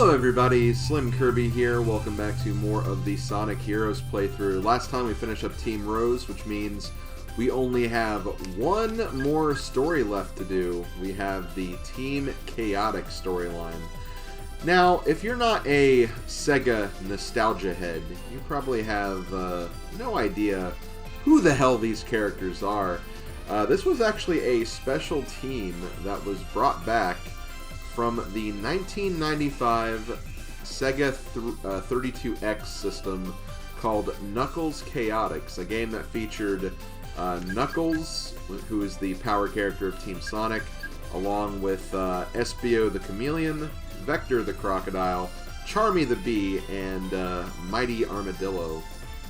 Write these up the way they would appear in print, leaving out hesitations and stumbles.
Hello everybody, SlimKirby here. Welcome back to more of the Sonic Heroes playthrough. Last time we finished up Team Rose, which means we only have one more story left to do. We have the Team Chaotix storyline. Now, if you're not a Sega nostalgia head, you probably have no idea who the hell these characters are. This was actually a special team that was brought back from the 1995 Sega 32X system called Knuckles Chaotix, a game that featured Knuckles, who is the power character of Team Sonic, along with Espio the Chameleon, Vector the Crocodile, Charmy the Bee, and Mighty Armadillo.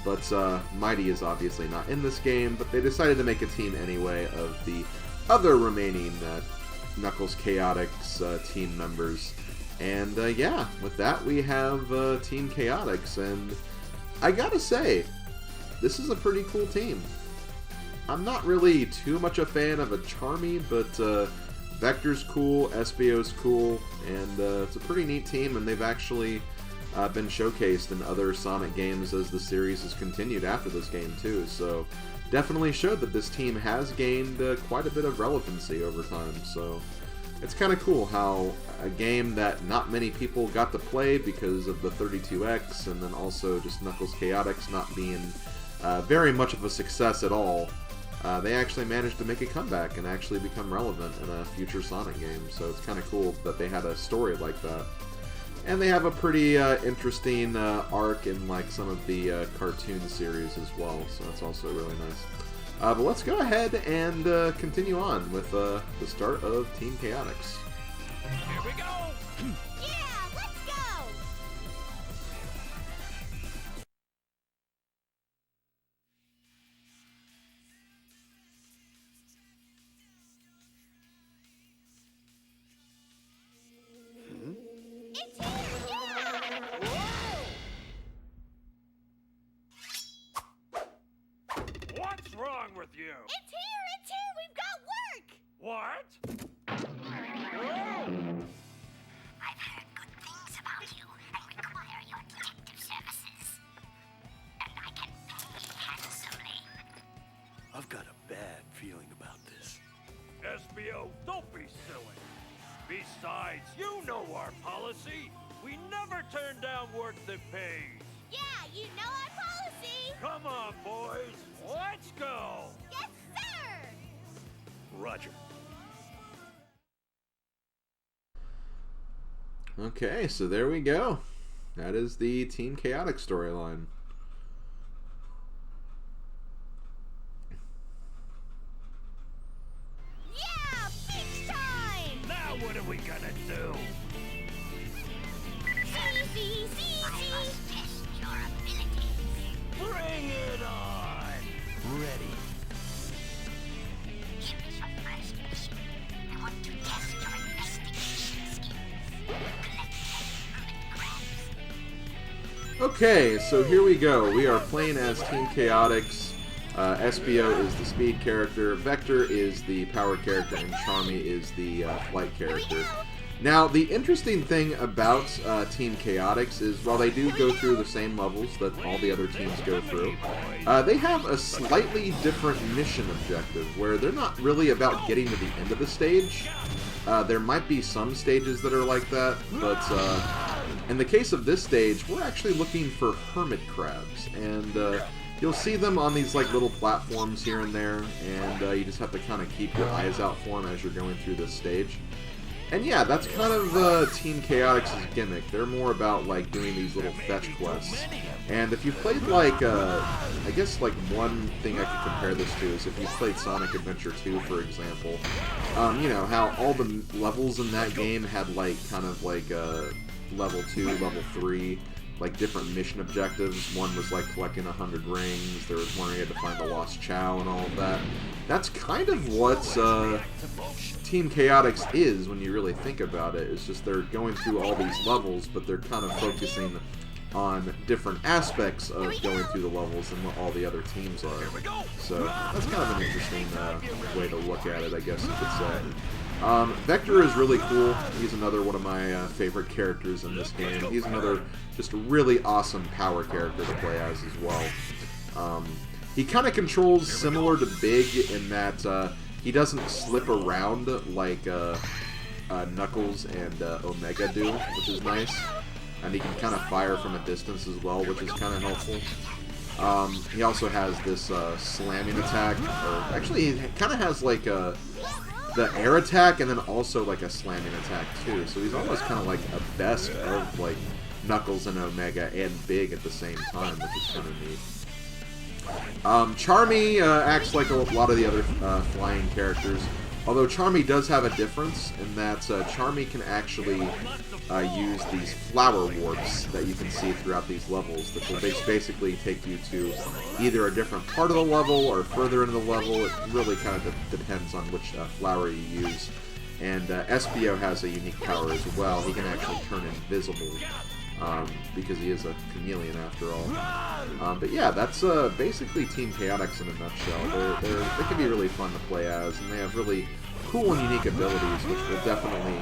But Mighty is obviously not in this game, but they decided to make a team anyway of the other remaining Knuckles Chaotix team members. And yeah, with that we have Team Chaotix, and I gotta say, this is a pretty cool team. I'm not really too much a fan of a Charmy, but Vector's cool, Espio's cool, and it's a pretty neat team, and they've actually been showcased in other Sonic games as the series has continued after this game too, so definitely showed that this team has gained quite a bit of relevancy over time. So it's kind of cool how a game that not many people got to play because of the 32X, and then also just Knuckles Chaotix not being very much of a success at all, they actually managed to make a comeback and actually become relevant in a future Sonic game. So it's kind of cool that they had a story like that. And they have a pretty interesting arc in like some of the cartoon series as well, so that's also really nice. But let's go ahead and continue on with the start of Team Chaotix. Here we go! Yeah, let's go! It's here, yeah! What's wrong with you? It's here, we've got work! What? I've heard good things about you and require your detective services. And I can pay handsomely. I've got a bad feeling about this. Espio, don't be silly. Besides, you know our policy. We never turn down work that pays. Yeah, you know our policy! Come on, boys. Let's go. Yes, sir! Roger. Okay, so there we go. That is the Team Chaotix storyline. Yeah, beach time! Now what are we gonna do? See. I must test your abilities. Bring it on. Ready. Here is your first mission. I want to test your investigation skills. Collect 10 hermit crabs. Okay, so here we go. We are playing as Team Chaotix. Espio is the speed character, Vector is the power character, and Charmy is the flight character. Now, the interesting thing about Team Chaotix is while they do go through the same levels that all the other teams go through, they have a slightly different mission objective where they're not really about getting to the end of the stage. There might be some stages that are like that, but in the case of this stage, we're actually looking for hermit crabs, and you'll see them on these like little platforms here and there, and you just have to kind of keep your eyes out for them as you're going through this stage. And yeah, that's kind of Team Chaotix's gimmick. They're more about like doing these little fetch quests. And if you played like, I guess like one thing I could compare this to is if you played Sonic Adventure 2, for example. You know how all the levels in that game had like kind of like level 2, level 3, like different mission objectives. One was like collecting 100 rings. There was one where you had to find the lost Chao and all of that. That's kind of what Team Chaotix is when you really think about it. It's just they're going through all these levels, but they're kind of focusing on different aspects of going through the levels than what all the other teams are. So that's kind of an interesting way to look at it, I guess you could say. Vector is really cool. He's another one of my favorite characters in this game. He's another just really awesome power character to play as well. He kind of controls similar to Big in that he doesn't slip around like Knuckles and Omega do, which is nice. And he can kind of fire from a distance as well, which is kind of helpful. He also has this slamming attack, or actually he kind of has like the air attack and then also like a slamming attack too. So he's almost kind of like a best of like Knuckles and Omega and Big at the same time, which is kind of neat. Charmy acts like a lot of the other flying characters, although Charmy does have a difference in that Charmy can actually use these flower warps that you can see throughout these levels that will basically take you to either a different part of the level or further into the level. It really kind of depends on which flower you use. And Espio has a unique power as well. He can actually turn invisible. Because he is a chameleon after all. But yeah, that's basically Team Chaotix in a nutshell. They can be really fun to play as, and they have really cool and unique abilities, which will definitely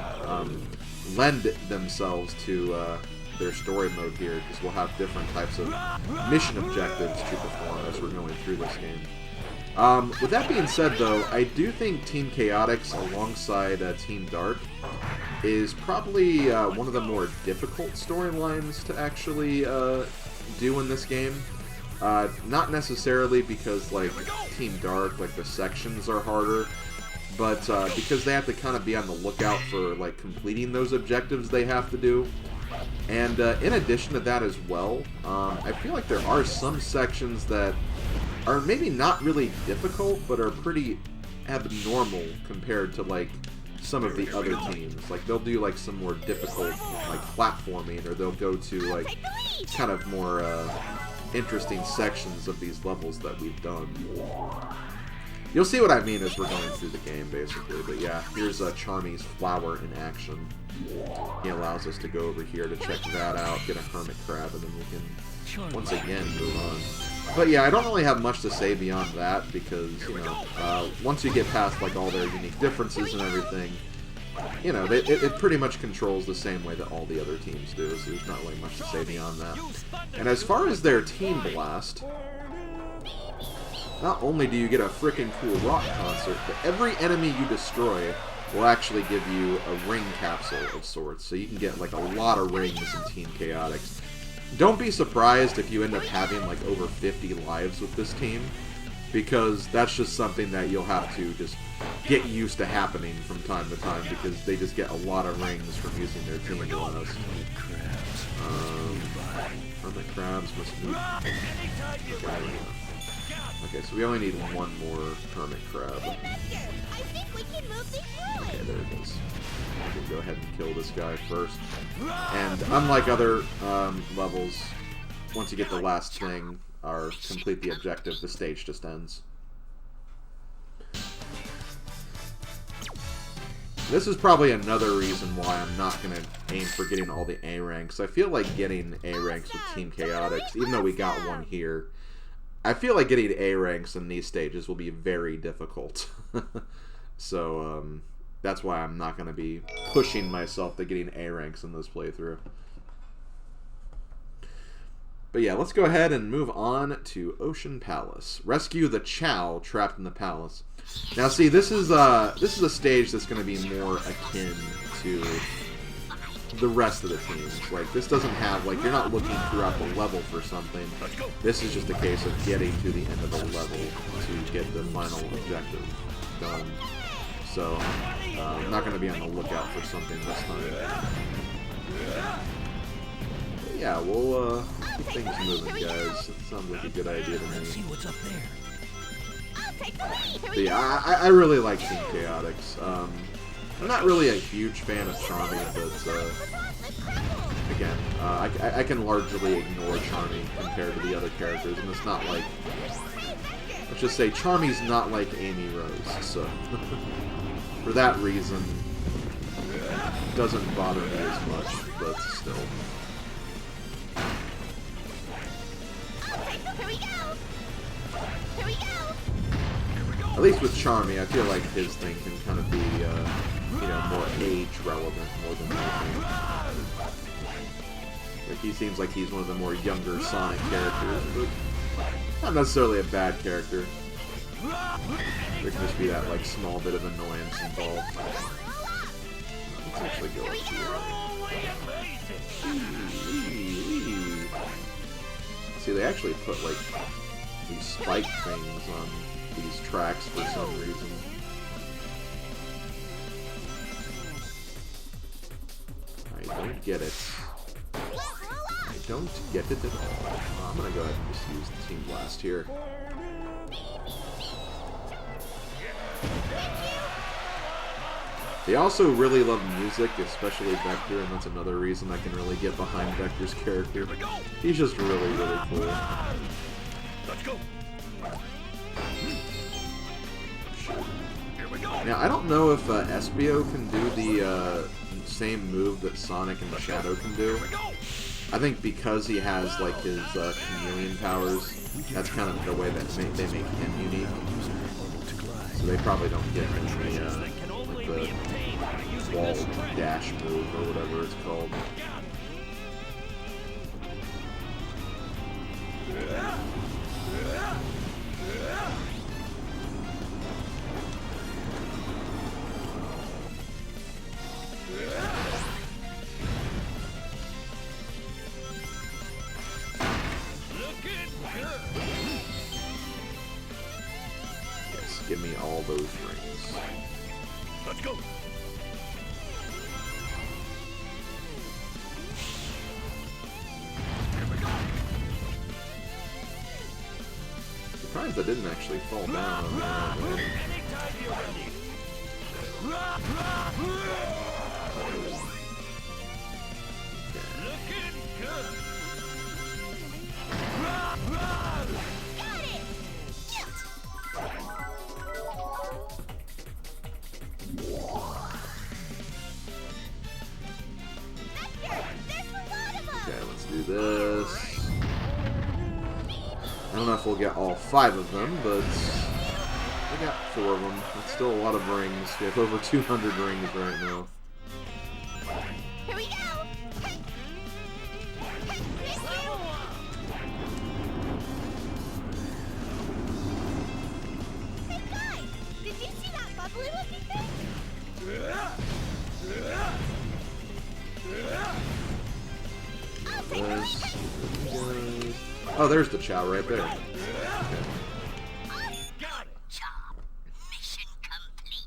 lend themselves to their story mode here, because we'll have different types of mission objectives to perform as we're going through this game. With that being said, though, I do think Team Chaotix alongside Team Dark is probably one of the more difficult storylines to actually do in this game. Not necessarily because, like, Team Dark, like, the sections are harder, but because they have to kind of be on the lookout for, like, completing those objectives they have to do. And in addition to that as well, I feel like there are some sections that are maybe not really difficult, but are pretty abnormal compared to, like, some of the other teams. Like, they'll do, like, some more difficult, like, platforming, or they'll go to, like, kind of more interesting sections of these levels that we've done. You'll see what I mean as we're going through the game, basically. But yeah, here's Charmy's flower in action. He allows us to go over here to check that out, get a hermit crab, and then we can, once again, move on. But yeah, I don't really have much to say beyond that, because, you know, once you get past, like, all their unique differences and everything, you know, it pretty much controls the same way that all the other teams do, so there's not really much to say beyond that. And as far as their Team Blast, not only do you get a freaking cool rock concert, but every enemy you destroy will actually give you a ring capsule of sorts, so you can get, like, a lot of rings in Team Chaotix. Don't be surprised if you end up having, like, over 50 lives with this team, because that's just something that you'll have to just get used to happening from time to time, because they just get a lot of rings from using their Team Blast. Hermit crabs must move. Okay, so we only need one more hermit crab. I think we can move these rooms. Okay, there it is. I can go ahead and kill this guy first. And unlike other levels, once you get the last thing, or complete the objective, the stage just ends. This is probably another reason why I'm not going to aim for getting all the A ranks. I feel like getting A ranks with Team Chaotix, even though we got one here, I feel like getting A ranks in these stages will be very difficult. So, that's why I'm not going to be pushing myself to getting A ranks in this playthrough. But yeah, let's go ahead and move on to Ocean Palace. Rescue the Chow trapped in the palace. Now, see, this is a stage that's going to be more akin to the rest of the teams. Like, this doesn't have, like, you're not looking throughout the level for something. This is just a case of getting to the end of the level to get the final objective done. So, I'm not going to be on the lookout for something this time. But yeah, we'll keep things moving, guys. It sounds like a good idea to me. See what's up there. But yeah, I really like Team Chaotix. I'm not really a huge fan of Charmy, but again, I can largely ignore Charmy compared to the other characters, and it's not like, let's just say, Charmy's not like Amy Rose, so for that reason, it doesn't bother me as much, but still. Here we go. Here we go. At least with Charmy, I feel like his thing can kind of be you know, more age relevant more than anything. Like, he seems like he's one of the more younger Sonic characters, but not necessarily a bad character. There can just be that, like, small bit of annoyance involved. Let's actually go up here. See, they actually put, like, these spike things on these tracks for some reason. I don't get it. I don't get it at all. I'm gonna go ahead and just use the Team Blast here. They also really love music, especially Vector, and that's another reason I can really get behind Vector's character. He's just really, really cool. Let's go. Now, I don't know if Espio can do the same move that Sonic and Shadow can do. I think because he has, like, his chameleon powers, that's kind of the way that they make him unique. So they probably don't get him the wall dash move or whatever it's called. Yes, give me all those rings. Let's go. Surprised I didn't actually fall down on that. Anytime you're ready. Looking good. Got it! Vector, there's a lot of them! Okay, let's do this. I don't know if we'll get all 5 of them, but we got 4 of them. That's still a lot of rings. We have over 200 rings right now. Here we go! Hey, guys! Did you see that bubbly looking thing? I'll take the This. Oh, there's the Chow right there. Okay. Got it. Job. Mission complete.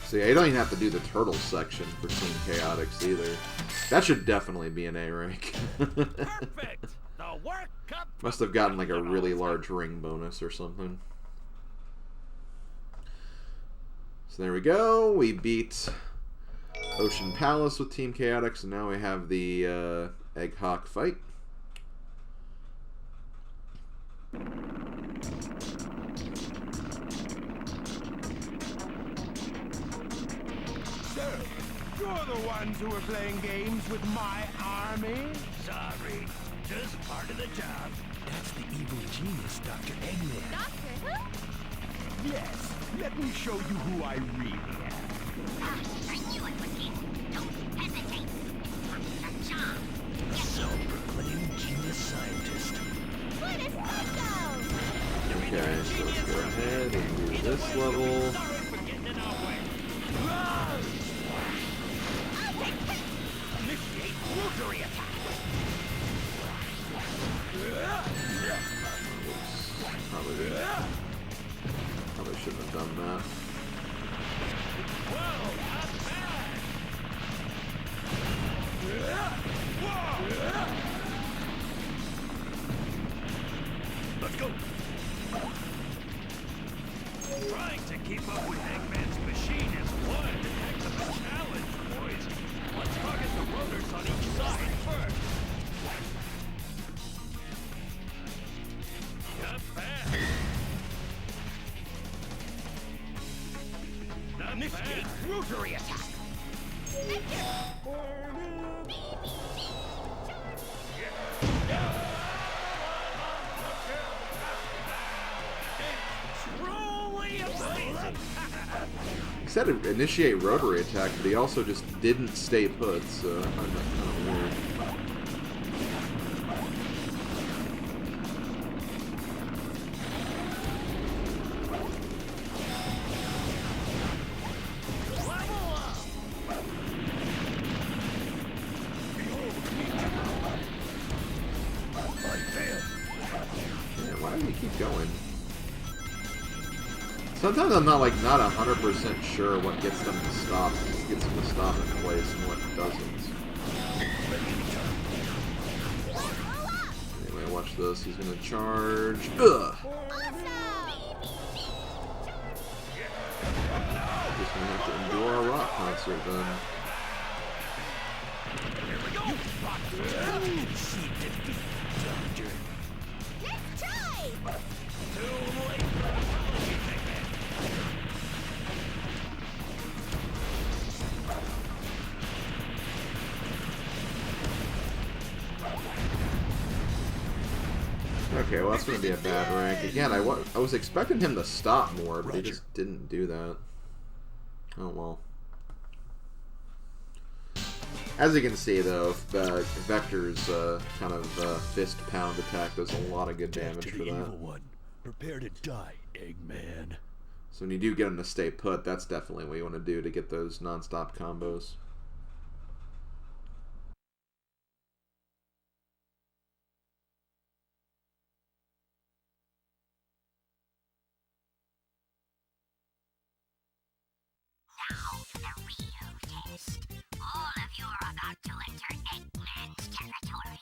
So yeah, you don't even have to do the turtle section for Team Chaotix either. That should definitely be an A rank. Perfect. The work up. Must have gotten like a really large ring bonus or something. So there we go. We beat Ocean Palace with Team Chaotix, and now we have the Egg Hawk fight. So, you're the ones who were playing games with my army? Sorry. Just part of the job. That's the evil genius, Dr. Eggman. Doctor Who? Yes, let me show you who I really am. I knew it was him. Don't hesitate. That's the job. Self-proclaimed genius scientist. Where does that go? Okay, so let's go ahead and do this level. Sorry for getting in our way. Initiate rotary attack. Probably shouldn't have done that. Whoa, not bad. Let's go. Trying to keep said initiate rotary attack, but he also just didn't stay put, so I find that kind of weird. Sometimes I'm not 100% sure what gets them to stop. What gets them to stop in place and what doesn't. Anyway, watch this. He's gonna charge. Ugh. Just gonna have to endure a rock concert then. Let's try! Okay, well that's going to be a bad rank. Again, I was expecting him to stop more, but he just didn't do that. Oh well. As you can see though, Vector's kind of fist pound attack does a lot of good damage for that. Evil one. Prepare to die, Eggman. So when you do get him to stay put, that's definitely what you want to do to get those non-stop combos. All of you are about to enter Eggman's territory.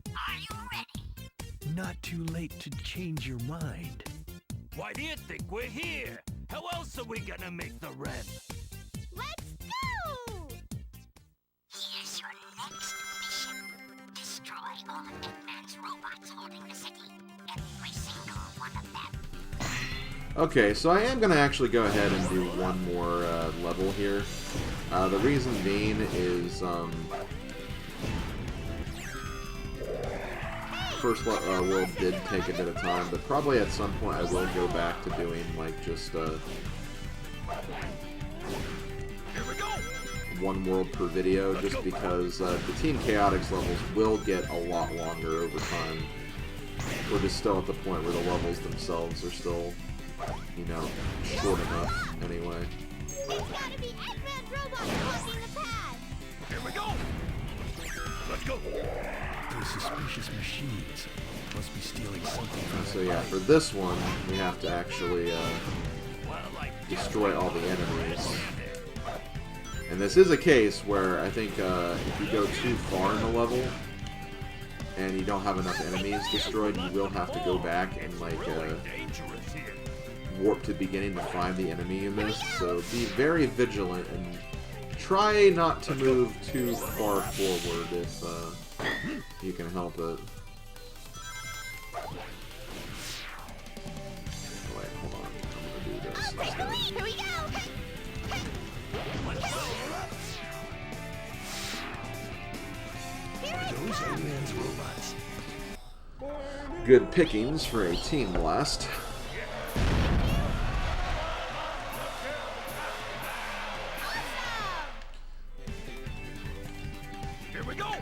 Are you ready? Not too late to change your mind. Why do you think we're here? How else are we gonna make the rent? Let's go! Here's your next mission. Destroy all of Eggman's robots holding the city. Every single one of them. Okay, so I am going to actually go ahead and do one more level here. The reason being is, first world did take a bit of time, but probably at some point I will go back to doing, just, one world per video, just because the Team Chaotix levels will get a lot longer over time. We're just still at the point where the levels themselves are still, short enough anyway. It's gotta be Eggman's robots blocking the path! Here we go! Let's go! Those suspicious machines must be stealing something from So yeah, for this one, we have to actually destroy all the enemies. And this is a case where I think if you go too far in the level and you don't have enough enemies destroyed, you will have to go back and warp to the beginning to find the enemy you missed. So be very vigilant and try not to move too far forward if you can help it. Wait, hold on. I'm gonna do this instead. Here we go! those Eggman's robots. Good pickings for a team blast. Here we go! I'll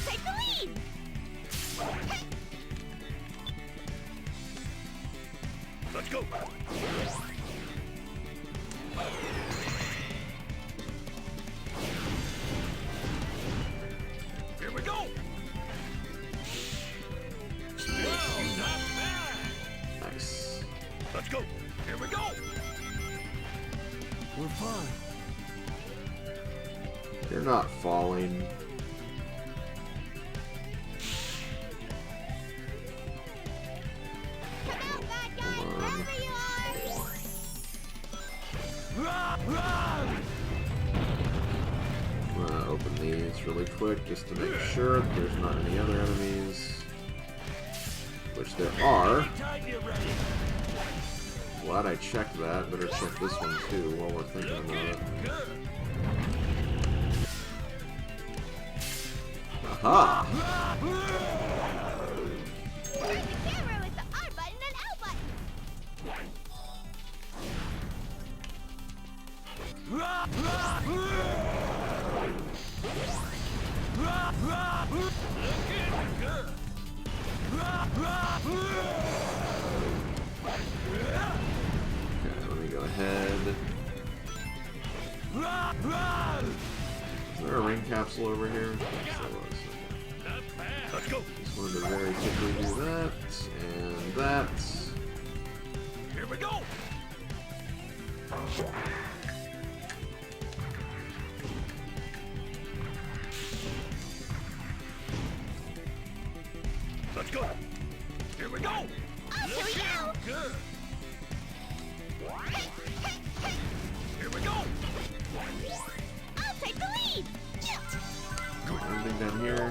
take the lead! Let's go! Here we go! Wow, not bad! Nice. Let's go! Here we go! We're fine. You're not falling. Come out, bad guy, Hold on. wherever you are! Run! Run! I'm gonna open these really quick just to make sure that there's not any other enemies. Which there are. Anytime you're ready. Glad I checked that. Better check this one too while we're thinking about it. Good. Aha! Turn the camera with the R button and L button! Okay, let me go ahead. Is there a ring capsule over here? Yes, there was. Let's go. Just wanted to very quickly do that, and that. Here we go. Let's go. Here we go. Here we go! Good. Here we go. I'll take the lead! Anything down here?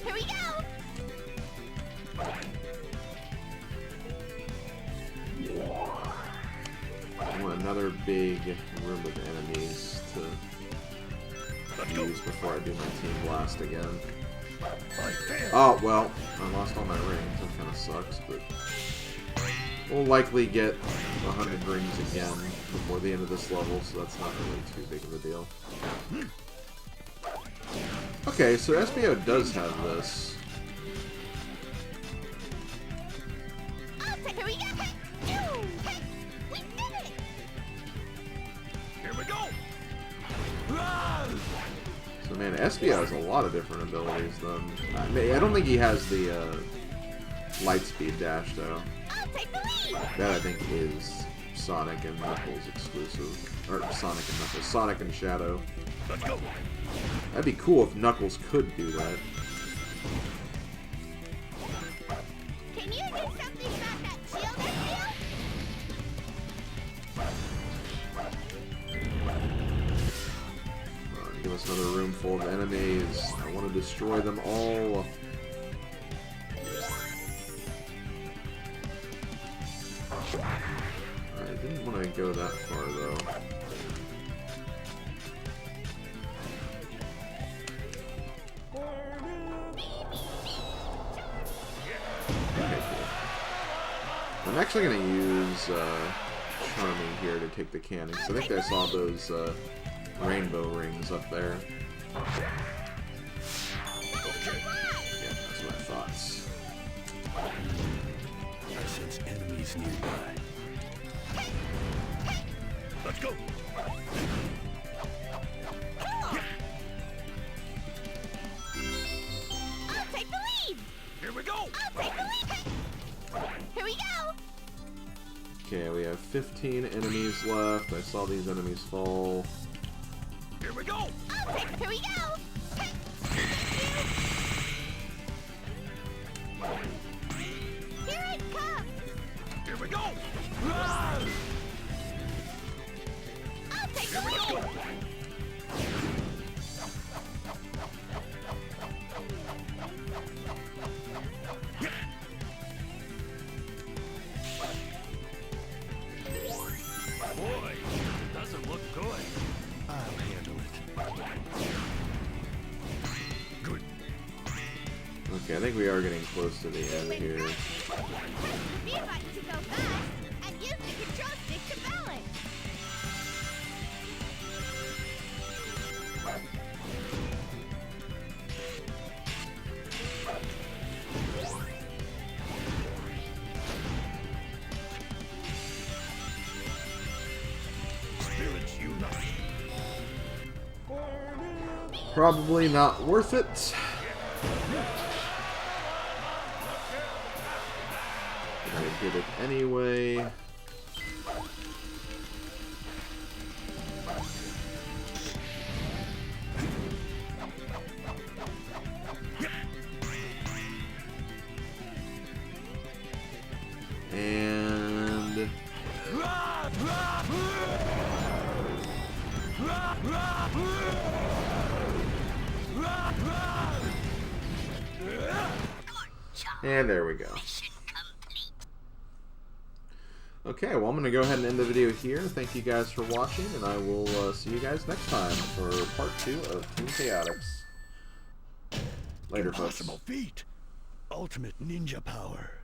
Here we go! I want another big room of enemies to use before I do my team blast again. Oh, well, I lost all my rings. That kind of sucks, but we'll likely get 100 rings again before the end of this level, so that's not really too big of a deal. Okay, so SBO does have this. Here we go! We did it! Here we go. So man, SBO has a lot of different abilities then. I don't think he has the light speed dash though. I'll take the lead! That I think is Sonic and Knuckles exclusive. Or Sonic and Knuckles. Sonic and Shadow. Let's go. That'd be cool if Knuckles could do that. Can you do something about that shield, SBO? Give us another room full of enemies. I want to destroy them all. I didn't want to go that far though. Okay, cool. I'm actually going to use Charming here to take the cannon, 'cause I think I saw those rainbow rings up there. Yeah, that's what I thought. I sense enemies nearby. Let's go. I'll take the lead! Here we go. I'll take the lead! Here we go! Okay, we have 15 enemies left. I saw these enemies fall. Here we go. Here we go! Here it comes! Here we go. I'll take the Here we lead! go. Boy, doesn't look good. I'll handle it. Good. Okay, I think we are getting close to the end here. Press the B button to go fast, and use the control stick to balance. Spirits unite. Probably not worth it. But I did it anyway. And there we go. Mission complete. Okay, well I'm going to go ahead and end the video here. Thank you guys for watching, and I will see you guys next time for part 2 of Team Chaotix. Later, folks. Impossible feat. Ultimate ninja power.